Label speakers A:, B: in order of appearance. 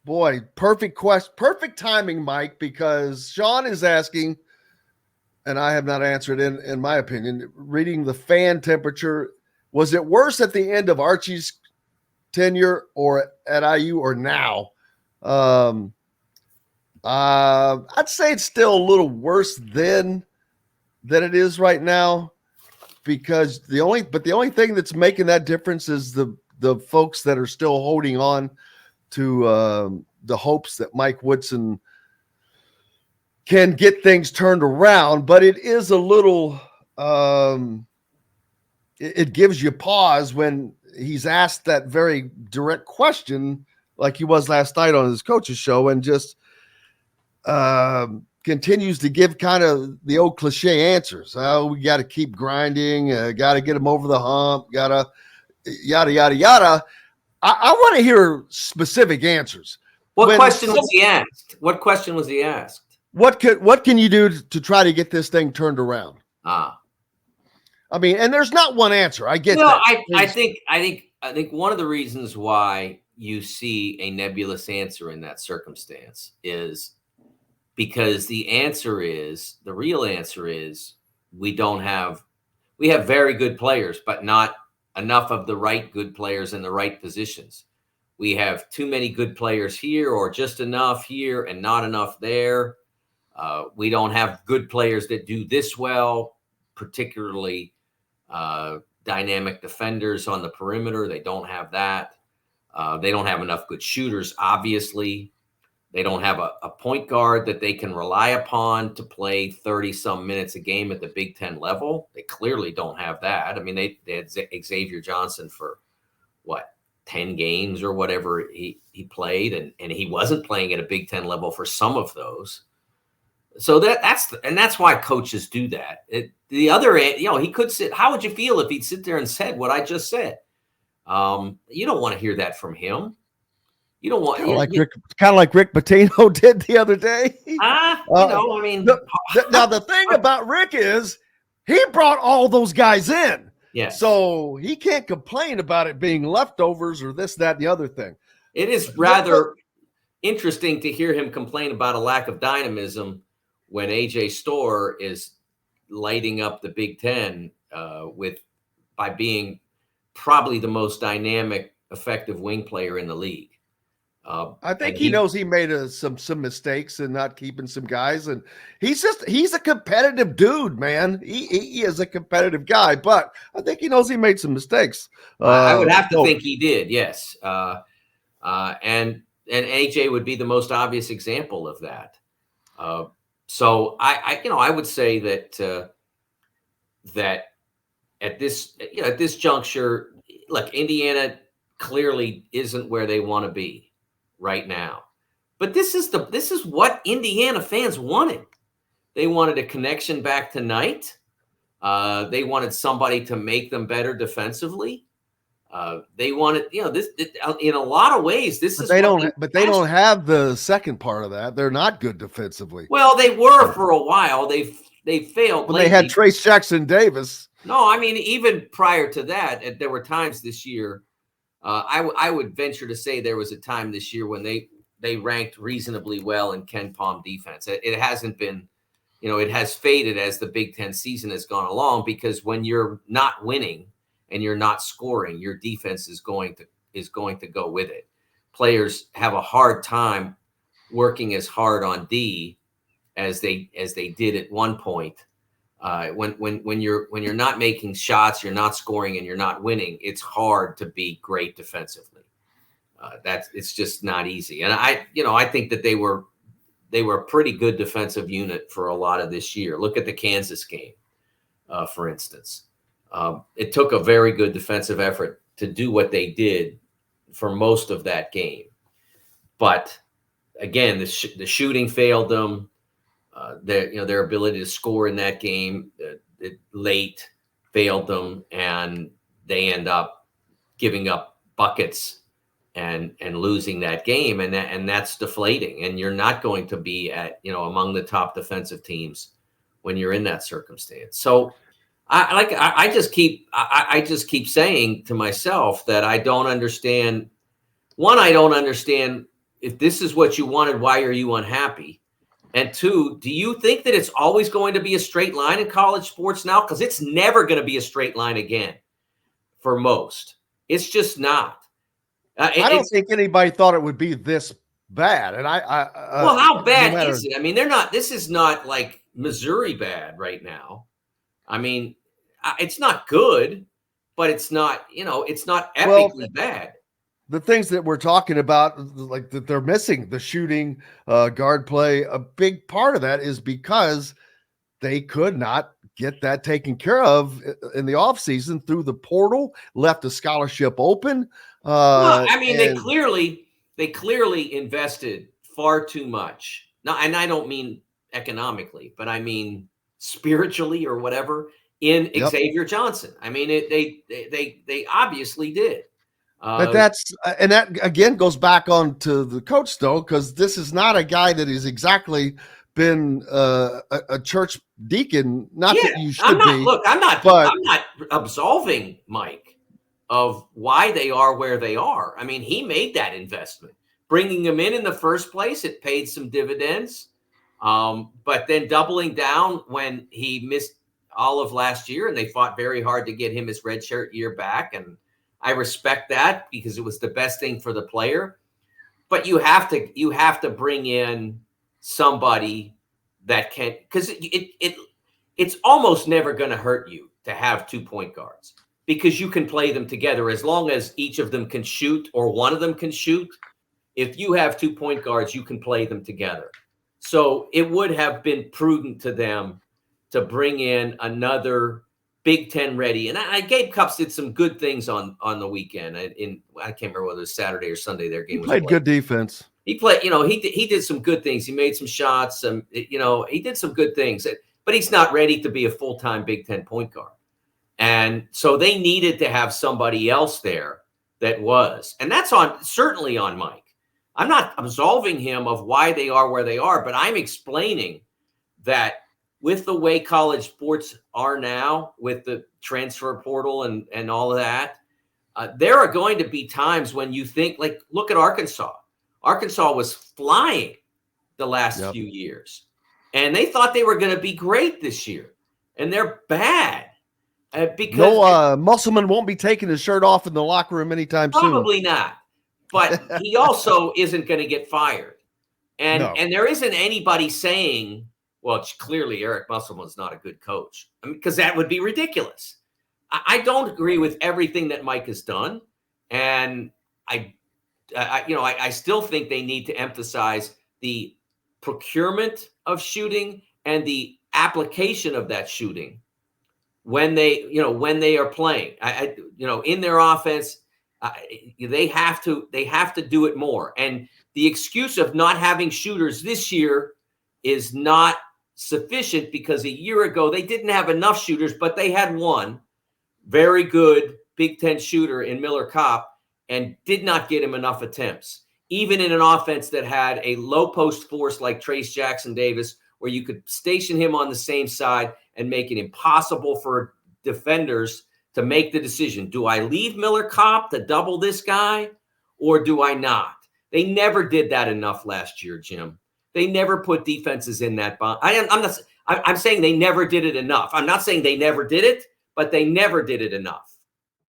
A: Boy, perfect question. Perfect timing, Mike, because Sean is asking, and I have not answered in my opinion, reading the fan temperature. Was it worse at the end of Archie's tenure or at IU or now? Um, I'd say it's still a little worse than it is right now because the only thing that's making that difference is the folks that are still holding on to the hopes that Mike Woodson can get things turned around. But it is a little, it gives you pause when he's asked that very direct question, like he was last night on his coach's show, and just continues to give kind of the old cliche answers. Oh, we got to keep grinding, got to get him over the hump, got to yada, yada, yada. I want to hear specific answers.
B: What question was he asked? What question was he asked?
A: What can you do to try to get this thing turned around? I mean, and there's not one answer. I get that.
B: I think one of the reasons why you see a nebulous answer in that circumstance is because the real answer is we have very good players, but not enough of the right good players in the right positions. We have too many good players here or just enough here and not enough there. We don't have good players that do this well, particularly dynamic defenders on the perimeter. They don't have that. They don't have enough good shooters, obviously. They don't have a point guard that they can rely upon to play 30-some minutes a game at the Big Ten level. They clearly don't have that. I mean, they had Xavier Johnson for, 10 games or whatever he played, and he wasn't playing at a Big Ten level for some of those. So that's why coaches do that. The other, he could sit. How would you feel if he'd sit there and said what I just said? You don't want to hear that from him. You don't want
A: kind of like Rick Pitino did the other day.
B: I mean,
A: now the thing about Rick is he brought all those guys in.
B: Yeah.
A: So he can't complain about it being leftovers or this, that, and the other thing.
B: It is rather interesting to hear him complain about a lack of dynamism when AJ Storr is lighting up the Big Ten by being probably the most dynamic, effective wing player in the league.
A: I think he knows he made some mistakes in not keeping some guys, and he's a competitive dude, man. He is a competitive guy, but I think he knows he made some mistakes.
B: I would have to think he did, yes. And AJ would be the most obvious example of that. So I would say that that at this juncture, look, Indiana clearly isn't where they want to be right now. But this is what Indiana fans wanted. They wanted a connection back tonight. They wanted somebody to make them better defensively. They wanted, this in a lot of ways.
A: They don't have the second part of that. They're not good defensively.
B: Well, they were for a while. They failed.
A: When they had Trace Jackson Davis.
B: No, I mean even prior to that, there were times this year. I would venture to say there was a time this year when they ranked reasonably well in Ken Palm defense. It hasn't been, it has faded as the Big Ten season has gone along, because when you're not winning and you're not scoring, your defense is going to go with it. Players have a hard time working as hard on D as they did at one point. When you're not making shots, you're not scoring, and you're not winning, it's hard to be great defensively. It's just not easy. And I think that they were a pretty good defensive unit for a lot of this year. Look at the Kansas game, for instance. It took a very good defensive effort to do what they did for most of that game. But again, the shooting failed them. Their ability to score in that game late failed them, and they end up giving up buckets and losing that game, and that's deflating. And you're not going to be at among the top defensive teams when you're in that circumstance. So I just keep saying to myself that I don't understand. One, I don't understand if this is what you wanted, why are you unhappy? And two, do you think that it's always going to be a straight line in college sports now? Because it's never going to be a straight line again for most. It's just not.
A: I don't think anybody thought it would be this bad. And
B: well, how bad
A: no
B: is it? I mean, this is not like Missouri bad right now. I mean, it's not good, but it's not, it's not epically bad.
A: The things that we're talking about, like that they're missing, the shooting, guard play, a big part of that is because they could not get that taken care of in the offseason through the portal, left a scholarship open.
B: Well, I mean, they clearly invested far too much. Now, and I don't mean economically, but I mean spiritually or whatever in Xavier Johnson. I mean, they obviously did.
A: But that again goes back on to the coach though, because this is not a guy that has exactly been a church deacon. Not that you should be.
B: Look, I'm not absolving Mike of why they are where they are. I mean, he made that investment. Bringing him in the first place, it paid some dividends. But then doubling down when he missed all of last year, and they fought very hard to get him his redshirt year back. And I respect that because it was the best thing for the player. But you have to bring in somebody that can, because it's almost never going to hurt you to have 2 point guards because you can play them together as long as each of them can shoot or one of them can shoot. If you have 2 point guards, you can play them together. So it would have been prudent to them to bring in another Big Ten ready. And Gabe Cupps did some good things on the weekend. I can't remember whether it was Saturday or Sunday. Their game
A: he played good defense.
B: He played, he did some good things. He made some shots. He did some good things, but he's not ready to be a full-time Big Ten point guard. And so they needed to have somebody else there that was, and that's certainly on Mike. I'm not absolving him of why they are where they are, but I'm explaining that with the way college sports are now, with the transfer portal and all of that, there are going to be times when you think, like, look at Arkansas. Arkansas was flying the last few years, and they thought they were going to be great this year, and they're bad. Because
A: Musselman won't be taking his shirt off in the locker room anytime soon.
B: Probably not. But he also isn't going to get fired. And there isn't anybody saying, well, it's clearly Eric Musselman's not a good coach. I mean, because that would be ridiculous. I don't agree with everything that Mike has done. And I still think they need to emphasize the procurement of shooting and the application of that shooting when they are playing. In their offense, they have to do it more. And the excuse of not having shooters this year is not sufficient because a year ago they didn't have enough shooters, but they had one very good Big Ten shooter in Miller Kopp and did not get him enough attempts, even in an offense that had a low post force like Trace Jackson Davis, where you could station him on the same side and make it impossible for defenders to make the decision. Do I leave Miller Kopp to double this guy or do I not? They never did that enough last year, Jim. They never put defenses in that bond. I'm saying they never did it enough. I'm not saying they never did it, but they never did it enough.